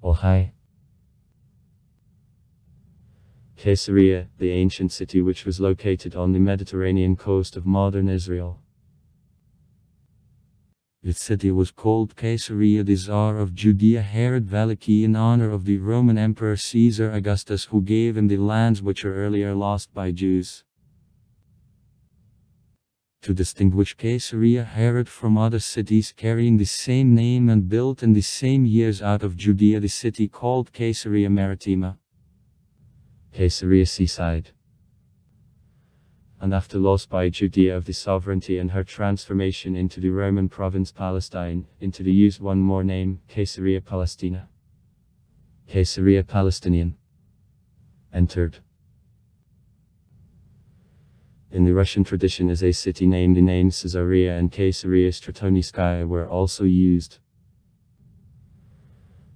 Ohai. Caesarea, the ancient city which was located on the Mediterranean coast of modern Israel. The city was called Caesarea, the Tsar of Judea Herod Veliki, in honor of the Roman Emperor Caesar Augustus, who gave him the lands which were earlier lost by Jews. To distinguish Caesarea Herod from other cities carrying the same name and built in the same years out of Judea, the city called Caesarea Maritima, Caesarea seaside. And after loss by Judea of the sovereignty and her transformation into the Roman province Palestine, into the use one more name, Caesarea Palestina, Caesarea Palestinian, entered. In the Russian tradition as a city name, the names Caesarea and Caesarea Stratoniskaya were also used,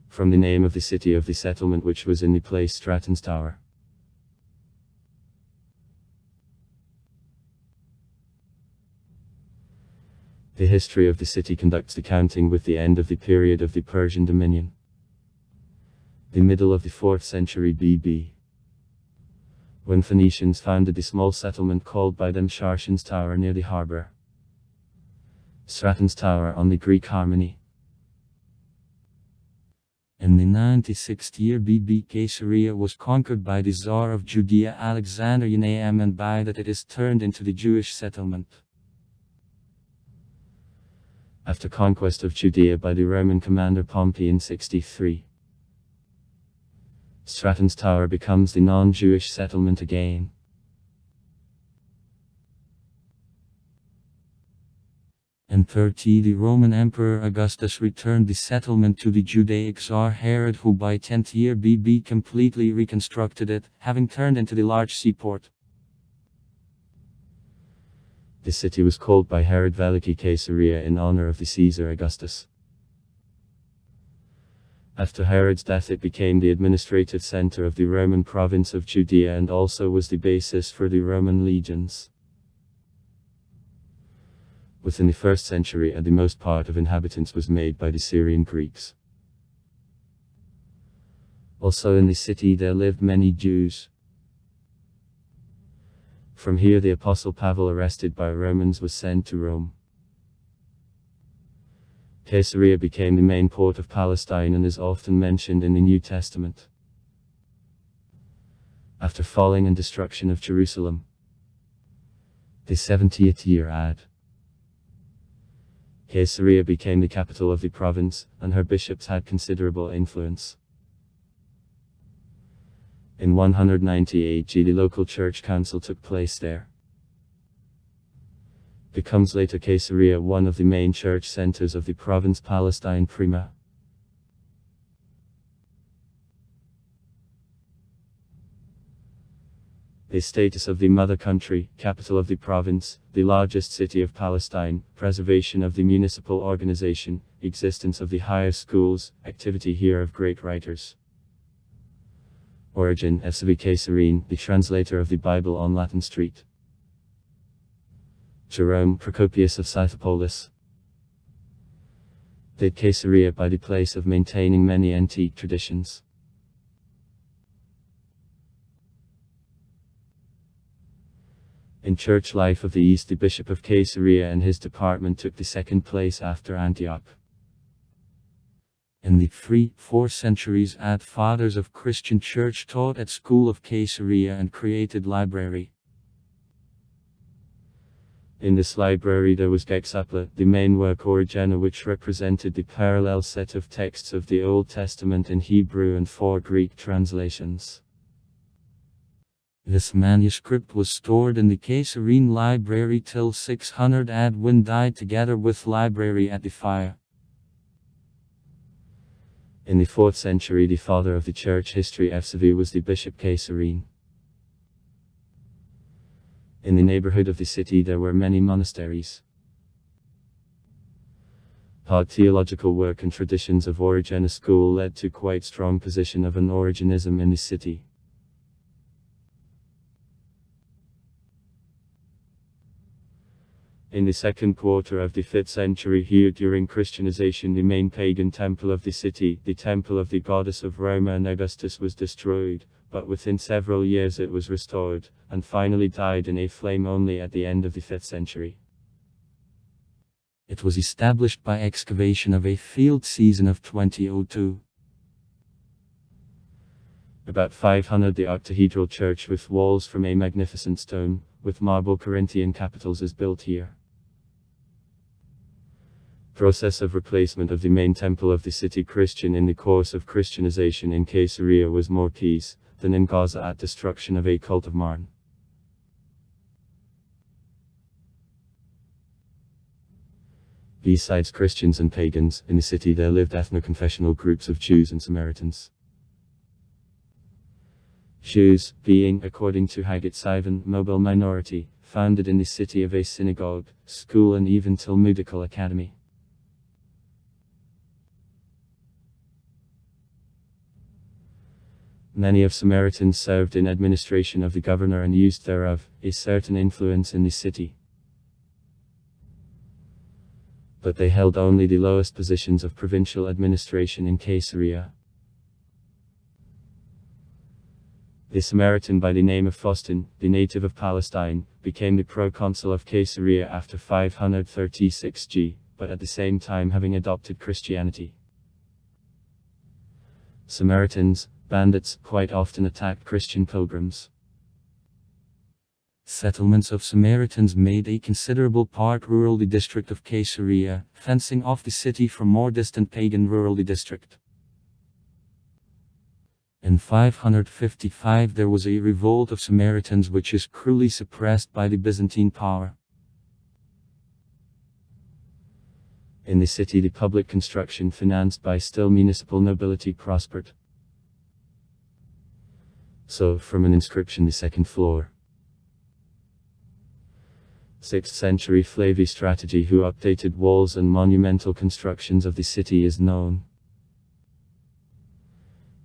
from the name of the city of the settlement which was in the place Straton's Tower. The history of the city conducts the counting with the end of the period of the Persian dominion, the middle of the 4th century BB, when Phoenicians founded the small settlement called by them Sharshan's Tower near the harbour, Straton's Tower on the Greek Harmony. In the 96th year BB, Caesarea was conquered by the Tsar of Judea Alexander Yanaam, and by that it is turned into the Jewish settlement. After conquest of Judea by the Roman commander Pompey in 63, Straton's Tower becomes the non-Jewish settlement again. In 30, the Roman Emperor Augustus returned the settlement to the Judaic Tsar Herod, who by 10th year BB completely reconstructed it, having turned into the large seaport. The city was called by Herod Veliki Caesarea in honor of the Caesar Augustus. After Herod's death it became the administrative center of the Roman province of Judea and also was the basis for the Roman legions. Within the 1st century the most part of inhabitants was made by the Syrian Greeks. Also in the city there lived many Jews. From here the Apostle Pavel, arrested by Romans, was sent to Rome. Caesarea became the main port of Palestine and is often mentioned in the New Testament. After falling and destruction of Jerusalem, the 70th year AD, Caesarea became the capital of the province, and her bishops had considerable influence. In 190 AG the local church council took place there. Becomes later Caesarea one of the main church centers of the province Palestine Prima. The status of the mother country, capital of the province, the largest city of Palestine, preservation of the municipal organization, existence of the higher schools, activity here of great writers. Origin Fsv Caesarine, the translator of the Bible on Latin Street. Jerome Procopius of Scythopolis. Did Caesarea by the place of maintaining many antique traditions. In church life of the East, the Bishop of Caesarea and his department took the 2nd place after Antioch. In the 3-4 centuries fathers of Christian Church taught at school of Caesarea and created library. In this library there was Gexapla, the main work Origena, which represented the parallel set of texts of the Old Testament in Hebrew and 4 Greek translations. This manuscript was stored in the Caesarine library till 600 AD, when died together with library at the fire. In the 4th century the father of the church history Fsv was the Bishop Caesarine. In the neighborhood of the city there were many monasteries. Hard theological work and traditions of Origena school led to quite strong position of an Origenism in the city. In the second quarter of the 5th century here during Christianization, the main pagan temple of the city, the temple of the goddess of Roma and Augustus, was destroyed, but within several years it was restored, and finally died in a flame only at the end of the 5th century. It was established by excavation of a field season of 2002. About 500 the octahedral church with walls from a magnificent stone, with marble Corinthian capitals is built here. Process of replacement of the main temple of the city Christian in the course of Christianization in Caesarea was more peace than in Gaza at destruction of a cult of Marn. Besides Christians and pagans, in the city there lived ethno-confessional groups of Jews and Samaritans. Jews, being, according to Haggett Sivan, mobile minority, founded in the city of a synagogue, school and even Talmudical academy. Many of Samaritans served in administration of the governor and used thereof a certain influence in the city. But they held only the lowest positions of provincial administration in Caesarea. The Samaritan by the name of Faustin, the native of Palestine, became the proconsul of Caesarea after 536 G, but at the same time having adopted Christianity. Samaritans, bandits, quite often attacked Christian pilgrims. Settlements of Samaritans made a considerable part rural the district of Caesarea, fencing off the city from more distant pagan rural the district. In 555 there was a revolt of Samaritans which is cruelly suppressed by the Byzantine power. In the city the public construction financed by still municipal nobility prospered. So, from an inscription the second floor. 6th century Flavi strategy who updated walls and monumental constructions of the city is known.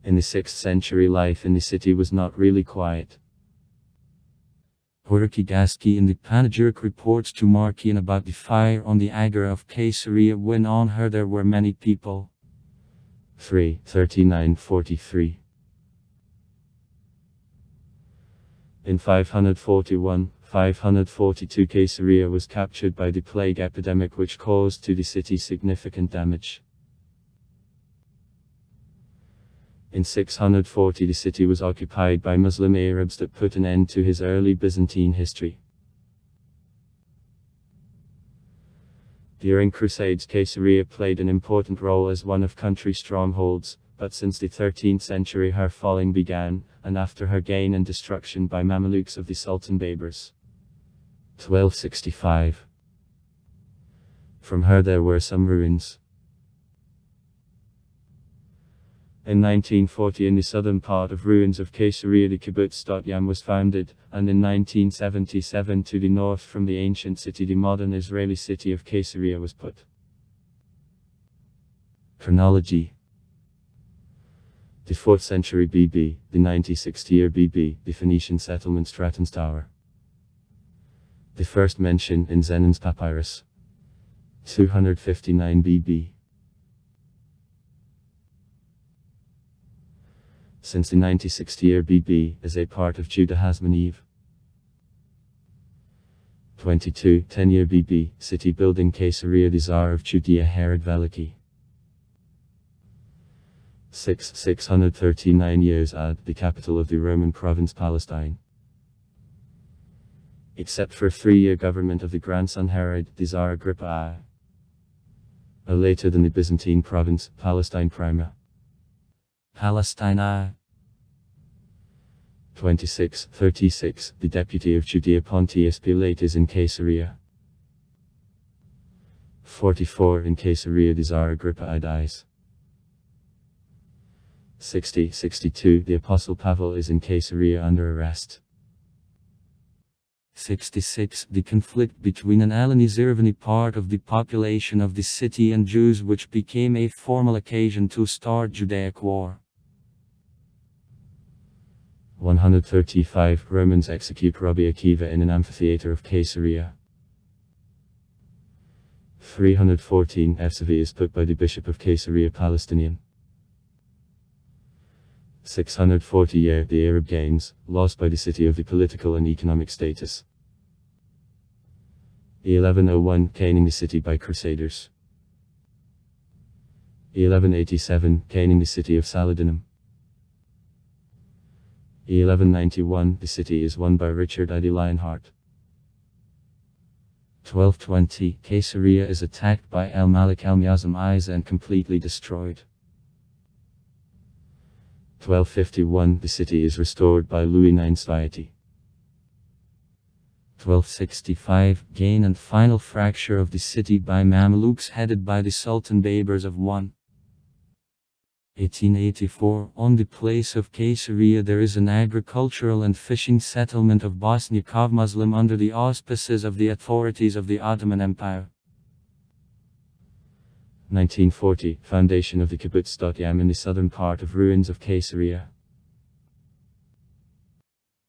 In the 6th century life in the city was not really quiet. Hurkigaski in the panegyric reports to Marcian about the fire on the Agora of Caesarea when on her there were many people. 3943. In 541-542 Caesarea was captured by the plague epidemic which caused to the city significant damage. In 640 the city was occupied by Muslim Arabs that put an end to his early Byzantine history. During Crusades Caesarea played an important role as one of country strongholds, but since the 13th century her falling began, and after her gain and destruction by Mamelukes of the Sultan Baybars. 1265. From her there were some ruins. In 1940 in the southern part of ruins of Caesarea the kibbutz Dotyam was founded, and in 1977 to the north from the ancient city the modern Israeli city of Caesarea was put. Chronology. The 4th century BB, the 96th year BB, the Phoenician settlement Straton's Tower. The first mention in Zenon's papyrus. 259 BB. Since the 96th year BB is a part of Judah Hasmoneve. 22, 10 year BB, city building Caesarea the Tsar of Judea Herod Veliki. 639 years AD, the capital of the Roman province Palestine. Except for a 3-year government of the grandson Herod, the Tsar Agrippa I. Later than the Byzantine province, Palestine Prima. Palestine I. 36, the deputy of Judea Pontius Pilate is in Caesarea. 44, in Caesarea the Tsar Agrippa I dies. 62, the Apostle Pavel is in Caesarea under arrest. 66, the conflict between an Alani-Zirvani part of the population of the city and Jews which became a formal occasion to start Judaic war. 135, Romans execute Rabbi Akiva in an amphitheater of Caesarea. 314 FCV is put by the Bishop of Caesarea Palestinian. 640 year the Arab gains, lost by the city of the political and economic status. 1101 gaining the city by Crusaders. 1187 gaining the city of Saladinum. 1191 the city is won by Richard I the Lionheart. 1220 Caesarea is attacked by Al-Malik al-Muazzam Isa and completely destroyed. 1251 the city is restored by Louis IX's piety. 1265 gain and final fracture of the city by Mamelukes headed by the Sultan Baybars of 1884 on the place of Caesarea there is an agricultural and fishing settlement of Bosniakov Muslim under the auspices of the authorities of the Ottoman Empire. 1940 foundation of the kibbutz Yam in the southern part of ruins of Caesarea.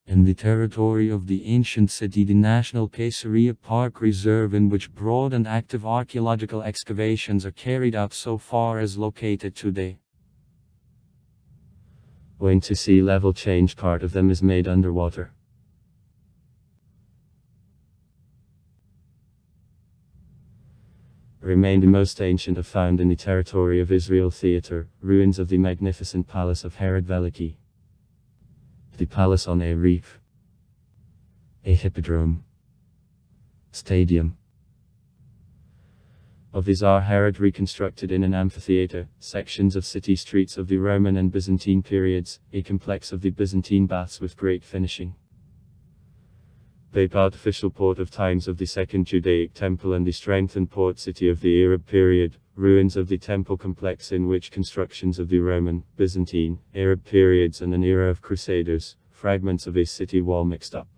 In the territory of the ancient city the National Caesarea Park Reserve in which broad and active archaeological excavations are carried out so far as located today. Owing to sea level change part of them is made underwater. Remain the most ancient of found in the territory of Israel theater, ruins of the magnificent palace of Herod Veliki. The palace on a reef. A hippodrome. Stadium. Of the Tsar Herod reconstructed in an amphitheater, sections of city streets of the Roman and Byzantine periods, a complex of the Byzantine baths with great finishing. The artificial port of times of the Second Judaic Temple and the strengthened port city of the Arab period, ruins of the temple complex in which constructions of the Roman, Byzantine, Arab periods and an era of Crusaders, fragments of a city wall mixed up.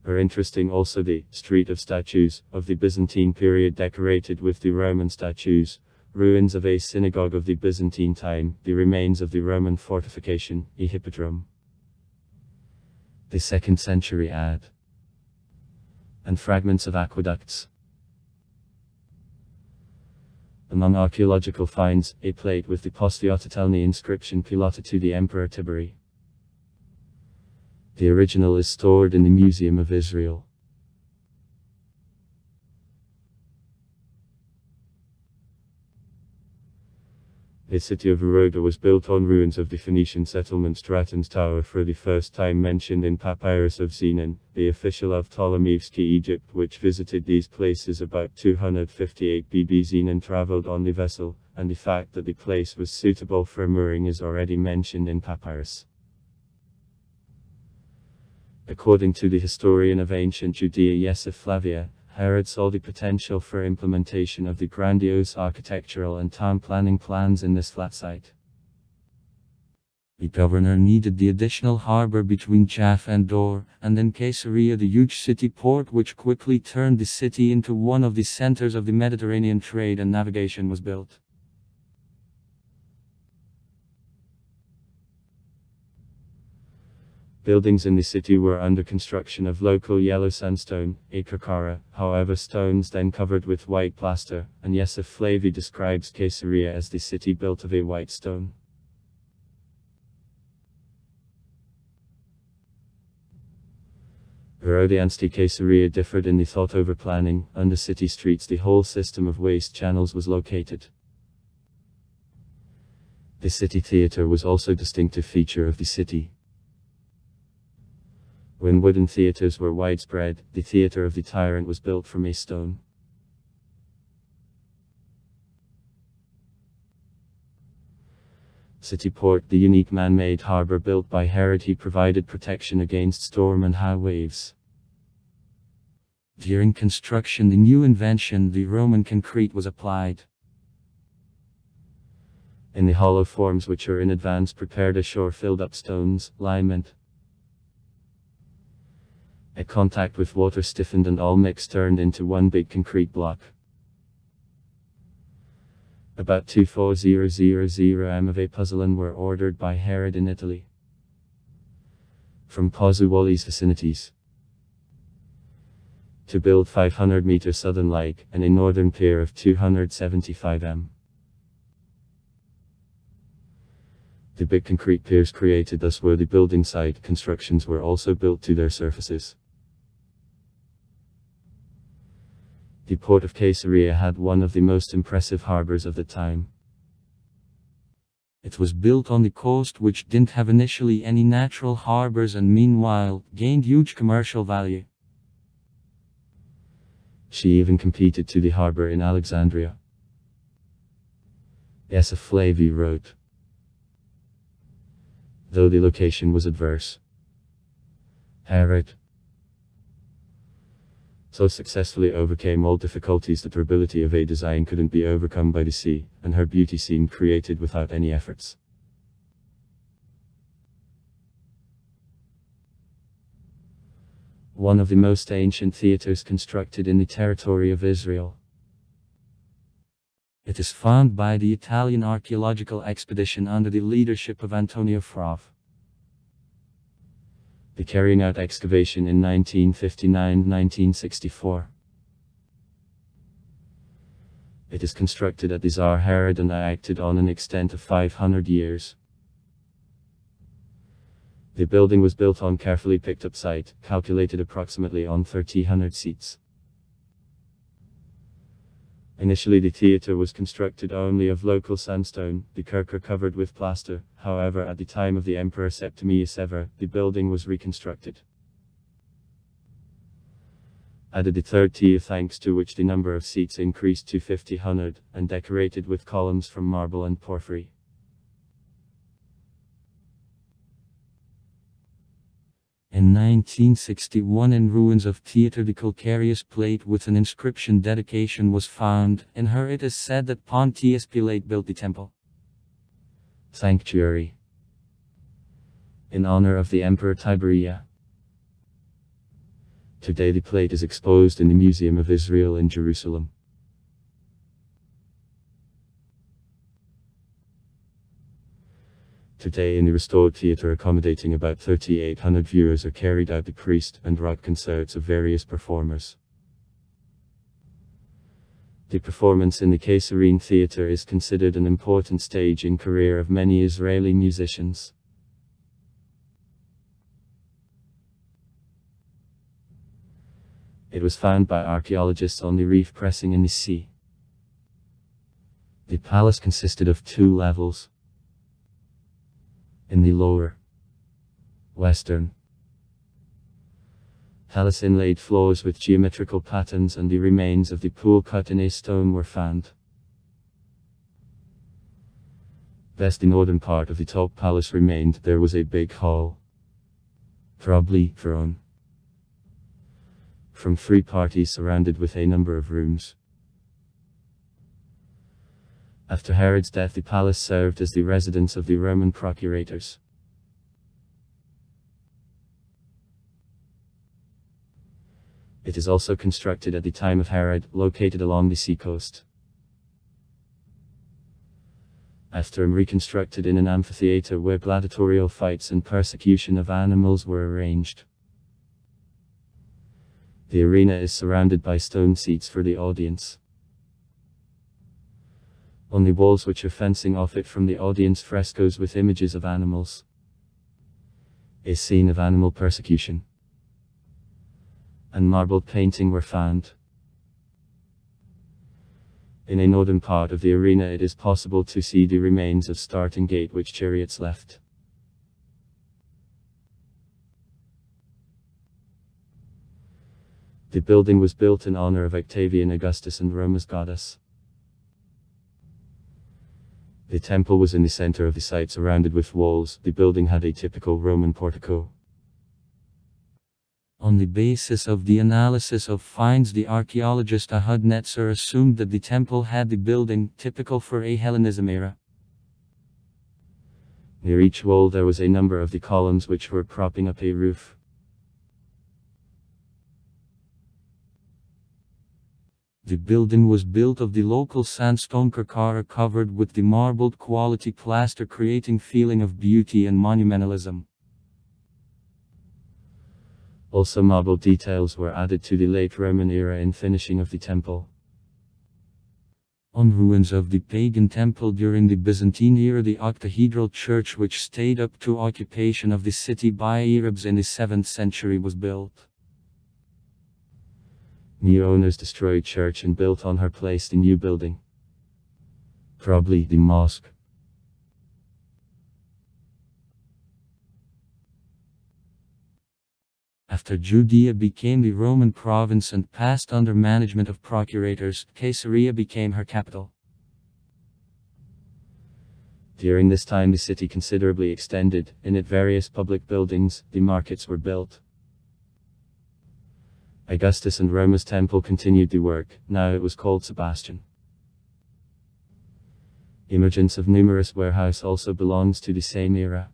Are interesting also the street of statues of the Byzantine period decorated with the Roman statues, ruins of a synagogue of the Byzantine time, the remains of the Roman fortification, a hippodrome. The 2nd century AD. And fragments of aqueducts. Among archaeological finds, a plate with the Postiototelni inscription Pilata to the Emperor Tiberi. The original is stored in the Museum of Israel. The city of Heroda was built on ruins of the Phoenician settlement Straton's Tower for the first time mentioned in Papyrus of Zenon, the official of Ptolemyevsky Egypt, which visited these places about 258 BB. Zenon traveled on the vessel, and the fact that the place was suitable for mooring is already mentioned in Papyrus. According to the historian of ancient Judea Yosef Flavia, Herod saw the potential for implementation of the grandiose architectural and town planning plans in this flat site. The governor needed the additional harbor between Jaffa and Dor, and in Caesarea the huge city port which quickly turned the city into one of the centers of the Mediterranean trade and navigation was built. Buildings in the city were under construction of local yellow sandstone, a kakara, however stones then covered with white plaster, and Yosef Flavi describes Caesarea as the city built of a white stone. Herodianski Caesarea differed in the thought over planning. Under city streets the whole system of waste channels was located. The city theater was also a distinctive feature of the city. When wooden theaters were widespread, the theater of the tyrant was built from a stone. City port, the unique man-made harbor built by Herod, he provided protection against storm and high waves. During construction, the new invention, the Roman concrete, was applied. In the hollow forms which are in advance prepared ashore filled up stones, liment. At contact with water stiffened and all mixed turned into one big concrete block. About 24000 m of a puzzolane were ordered by Herod in Italy. From Pozzuoli's vicinities. to build 500-meter southern leg and a northern pier of 275 m. The big concrete piers created thus were the building site constructions were also built to their surfaces. The port of Caesarea had one of the most impressive harbors of the time. It was built on the coast, which didn't have initially any natural harbors, and meanwhile gained huge commercial value. She even competed to the harbor in Alexandria. S. Flavy wrote, though the location was adverse, Herod so successfully overcame all difficulties that her ability of a design couldn't be overcome by the sea, and her beauty seemed created without any efforts. One of the most ancient theaters constructed in the territory of Israel. It is found by the Italian archaeological expedition under the leadership of Antonio Frave. The carrying out excavation in 1959-1964. It is constructed at the Tsar Herod and acted on an extent of 500 years. The building was built on carefully picked up site, calculated approximately on 1,300 seats. Initially the theatre was constructed only of local sandstone, the kirk covered with plaster. However, at the time of the Emperor Septimius Sever, the building was reconstructed. Added the third tier, thanks to which the number of seats increased to 1,500, and decorated with columns from marble and porphyry. In 1961, in ruins of Theatre the calcareous plate with an inscription dedication was found. In her it is said that Pontius Pilate built the temple sanctuary in honor of the Emperor Tiberius. Today the plate is exposed in the Museum of Israel in Jerusalem. Today in the restored theatre accommodating about 3,800 viewers are carried out the priest and rock concerts of various performers. The performance in the Caesarean theatre is considered an important stage in career of many Israeli musicians. It was found by archaeologists on the reef pressing in the sea. The palace consisted of 2 levels. In the lower, western palace, inlaid floors with geometrical patterns and the remains of the pool cut in a stone were found. Best the northern part of the top palace remained. There was a big hall, probably throne, from 3 parties, surrounded with a number of rooms. After Herod's death, the palace served as the residence of the Roman procurators. It is also constructed at the time of Herod, located along the seacoast. After reconstructed in an amphitheater where gladiatorial fights and persecution of animals were arranged. The arena is surrounded by stone seats for the audience. On the walls, which are fencing off it from the audience, frescoes with images of animals. A scene of animal persecution and marbled painting were found. In a northern part of the arena it is possible to see the remains of starting gate which chariots left. The building was built in honor of Octavian Augustus and Roma's goddess. The temple was in the center of the site, surrounded with walls. The building had a typical Roman portico. On the basis of the analysis of finds, the archaeologist Ahud Netzer assumed that the temple had the building typical for a Hellenism era. Near each wall there was a number of the columns which were propping up a roof. The building was built of the local sandstone carcara covered with the marbled quality plaster, creating feeling of beauty and monumentalism. Also marble details were added to the late Roman era in finishing of the temple. On ruins of the pagan temple during the Byzantine era, the octahedral church, which stayed up to occupation of the city by Arabs in the 7th century, was built. New owners destroyed church and built on her place the new building, probably the mosque. After Judea became the Roman province and passed under management of procurators, Caesarea became her capital. During this time the city considerably extended. In it various public buildings, the markets were built. Augustus and Roma's temple continued the work, now it was called Sebastian. Emergence of numerous warehouse also belongs to the same era.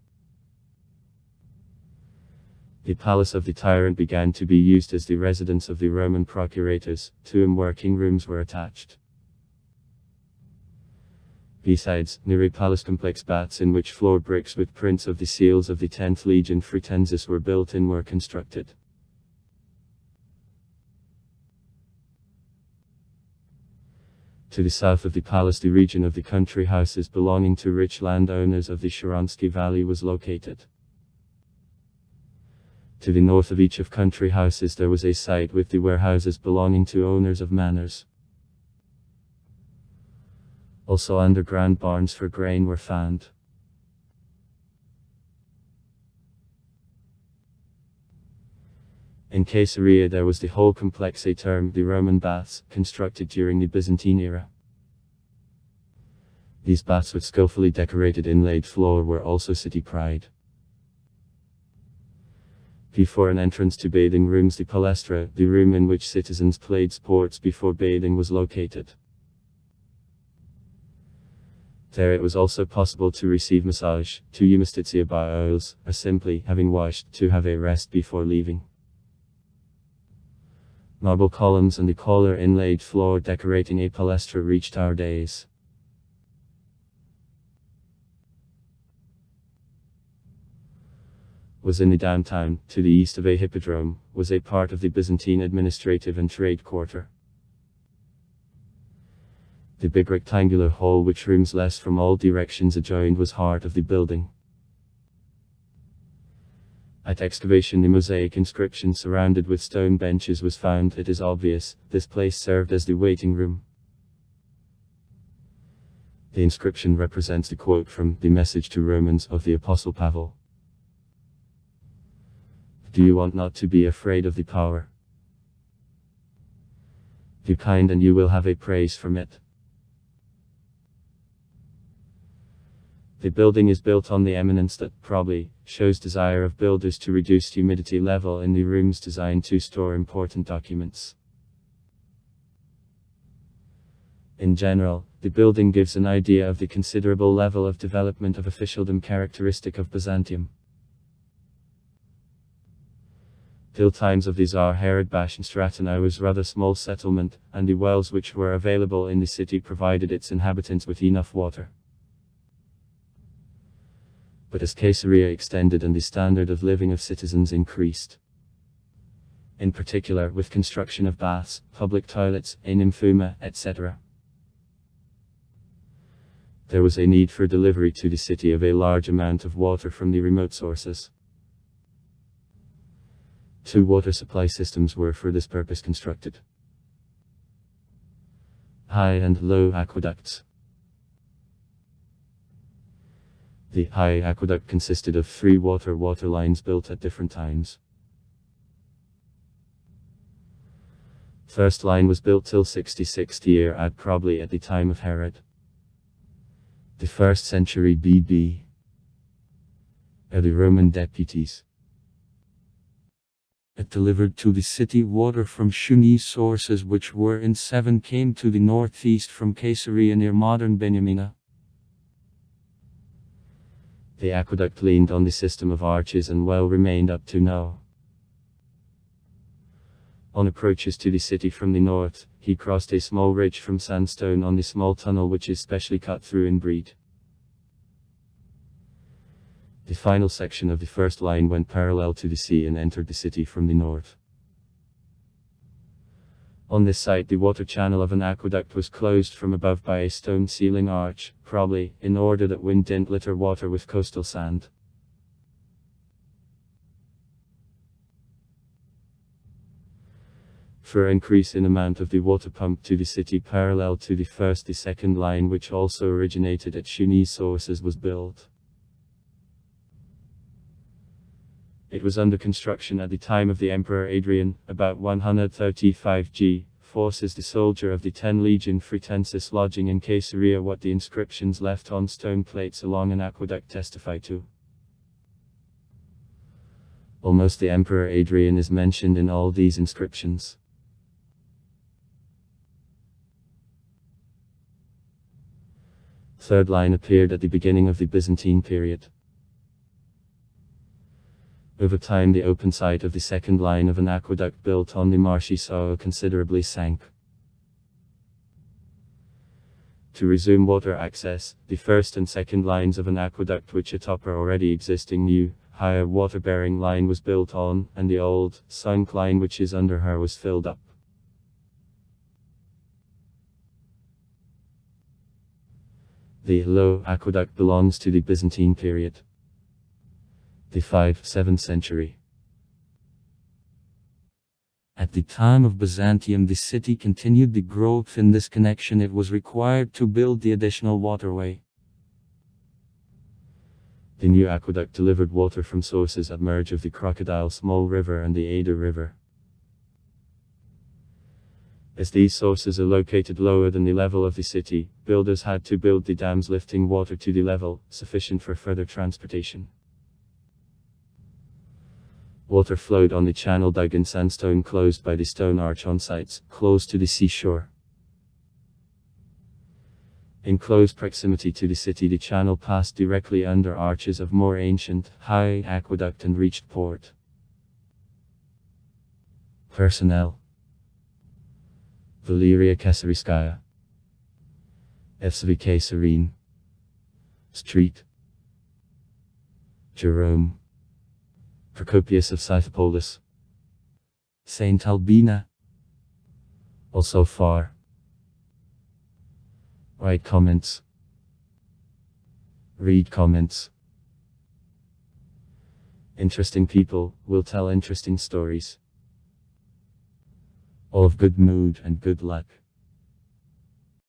The palace of the tyrant began to be used as the residence of the Roman procurators, to whom working rooms were attached. Besides, Neri palace complex baths in which floor bricks with prints of the seals of the 10th Legion Frutensis were built in were constructed. To the south of the palace the region of the country houses belonging to rich landowners of the Sharansky Valley was located. To the north of each of country houses there was a site with the warehouses belonging to owners of manors. Also underground barns for grain were found. In Caesarea there was the whole complex termed the Roman baths, constructed during the Byzantine era. These baths with skillfully decorated inlaid floor were also city pride. Before an entrance to bathing rooms, the palestra, the room in which citizens played sports before bathing, was located. There it was also possible to receive massage, to eumastitia by oils, or simply, having washed, to have a rest before leaving. Marble columns and the collar inlaid floor decorating a palestra reached our days. Was in the downtown, to the east of a hippodrome, was a part of the Byzantine administrative and trade quarter. The big rectangular hall which rooms less from all directions adjoined was heart of the building. At excavation the mosaic inscription surrounded with stone benches was found. It is obvious, this place served as the waiting room. The inscription represents the quote from the Message to Romans of the Apostle Pavel. Do you want not to be afraid of the power? Be kind and you will have a praise from it. The building is built on the eminence that probably shows desire of builders to reduce humidity level in the rooms designed to store important documents. In general, the building gives an idea of the considerable level of development of officialdom characteristic of Byzantium. Till times of the Tsar Herod Bashan-Stratana was rather small settlement, and the wells which were available in the city provided its inhabitants with enough water. But as Caesarea extended and the standard of living of citizens increased, in particular with construction of baths, public toilets, a nymphuma, etc., there was a need for delivery to the city of a large amount of water from the remote sources. Two water supply systems were for this purpose constructed: high and low aqueducts. The high aqueduct consisted of 3 water lines built at different times. First line was built till 66th year AD, probably at the time of Herod. The 1st century BB. Are the Roman deputies. It delivered to the city water from Shuni sources which were in 7 came to the northeast from Caesarea near modern Benyamina. The aqueduct leaned on the system of arches and well remained up to now. On approaches to the city from the north, he crossed a small ridge from sandstone on the small tunnel which is specially cut through in Breed. The final section of the first line went parallel to the sea and entered the city from the north. On this site, the water channel of an aqueduct was closed from above by a stone ceiling arch, probably in order that wind didn't litter water with coastal sand. For increase in amount of the water pumped to the city parallel to the second line, which also originated at Shuni's sources, was built. It was under construction at the time of the Emperor Adrian, about 135 g. Forces, the soldier of the 10 Legion Fretensis lodging in Caesarea, what the inscriptions left on stone plates along an aqueduct testify to. Almost the Emperor Adrian is mentioned in all these inscriptions. Third line appeared at the beginning of the Byzantine period. Over time, the open site of the second line of an aqueduct built on the marshy soil considerably sank. To resume water access, the first and second lines of an aqueduct which atop an already existing new, higher water-bearing line was built on, and the old, sunk line which is under her was filled up. The low aqueduct belongs to the Byzantine period. The 5th-7th century. At the time of Byzantium, the city continued the growth. In this connection, it was required to build the additional waterway. The new aqueduct delivered water from sources at merge of the Crocodile Small River and the Ada River. As these sources are located lower than the level of the city, builders had to build the dams lifting water to the level sufficient for further transportation. Water flowed on the channel dug in sandstone closed by the stone arch on sites close to the seashore. In close proximity to the city, the channel passed directly under arches of more ancient, high aqueduct and reached port. Personnel: Valeria Caesariskaya, FSV Serene, Street, Jerome, Procopius of Scythopolis, Saint Albina. Also far. Write comments. Read comments. Interesting people will tell interesting stories. All of good mood and good luck.